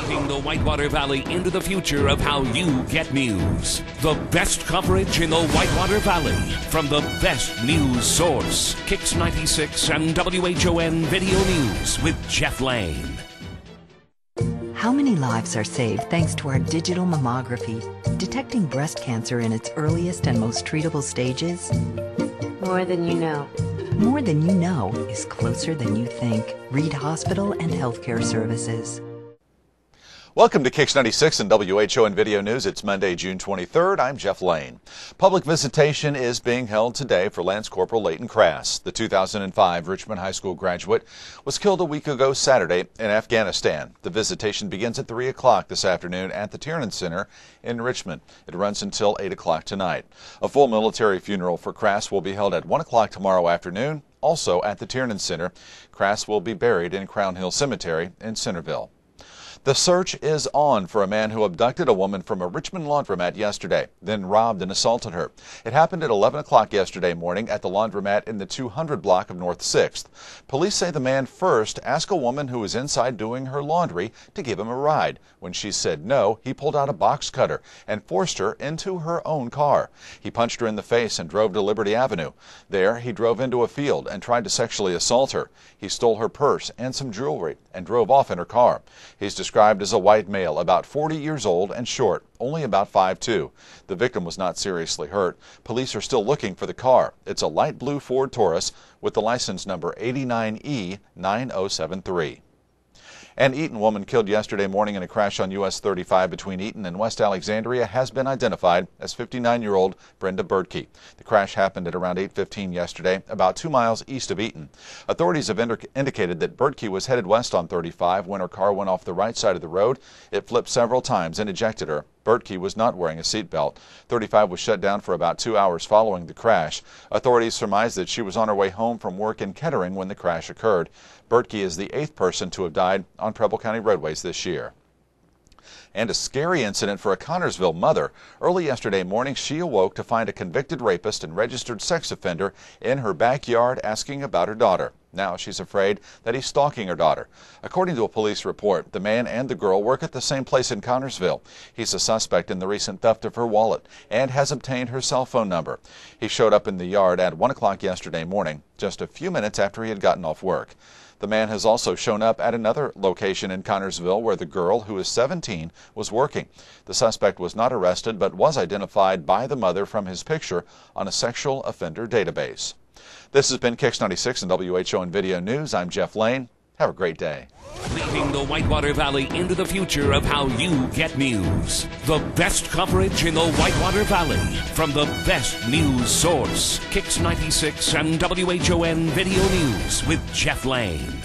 Leading the Whitewater Valley into the future of how you get news. The best coverage in the Whitewater Valley from the best news source. Kicks 96 and WHON Video News with Jeff Lane. How many lives are saved thanks to our digital mammography, detecting breast cancer in its earliest and most treatable stages? More than you know. More than you know is closer than you think. Reed Hospital and Healthcare Services. Welcome to Kicks 96 and WHON Video News. It's Monday, June 23rd. I'm Jeff Lane. Public visitation is being held today for Lance Corporal Leighton Crass. The 2005 Richmond High School graduate was killed a week ago Saturday in Afghanistan. The visitation begins at 3 o'clock this afternoon at the Tiernan Center in Richmond. It runs until 8 o'clock tonight. A full military funeral for Crass will be held at 1 o'clock tomorrow afternoon, also at the Tiernan Center. Crass will be buried in Crown Hill Cemetery in Centerville. The search is on for a man who abducted a woman from a Richmond laundromat yesterday, then robbed and assaulted her. It happened at 11 o'clock yesterday morning at the laundromat in the 200 block of North 6th. Police say the man first asked a woman who was inside doing her laundry to give him a ride. When she said no, he pulled out a box cutter and forced her into her own car. He punched her in the face and drove to Liberty Avenue. There, he drove into a field and tried to sexually assault her. He stole her purse and some jewelry and drove off in her car. He's described as a white male, about 40 years old and short, only about 5'2". The victim was not seriously hurt. Police are still looking for the car. It's a light blue Ford Taurus with the license number 89E9073. An Eaton woman killed yesterday morning in a crash on US 35 between Eaton and West Alexandria has been identified as 59-year-old Brenda Bertke. The crash happened at around 8:15 yesterday, about 2 miles east of Eaton. Authorities have indicated that Bertke was headed west on 35 when her car went off the right side of the road. It flipped several times and ejected her. Bertke was not wearing a seatbelt. 35 was shut down for about 2 hours following the crash. Authorities surmise that she was on her way home from work in Kettering when the crash occurred. Bertke is the 8th person to have died on Preble County roadways this year. And a scary incident for a Connorsville mother. Early yesterday morning, she awoke to find a convicted rapist and registered sex offender in her backyard asking about her daughter. Now she's afraid that he's stalking her daughter. According to a police report, the man and the girl work at the same place in Connorsville. He's a suspect in the recent theft of her wallet and has obtained her cell phone number. He showed up in the yard at 1 o'clock yesterday morning, just a few minutes after he had gotten off work. The man has also shown up at another location in Connorsville where the girl, who is 17, was working. The suspect was not arrested but was identified by the mother from his picture on a sexual offender database. This has been Kicks 96 and WHON Video News. I'm Jeff Lane. Have a great day. Leading the Whitewater Valley into the future of how you get news. The best coverage in the Whitewater Valley from the best news source. Kicks 96 and WHON Video News with Jeff Lane.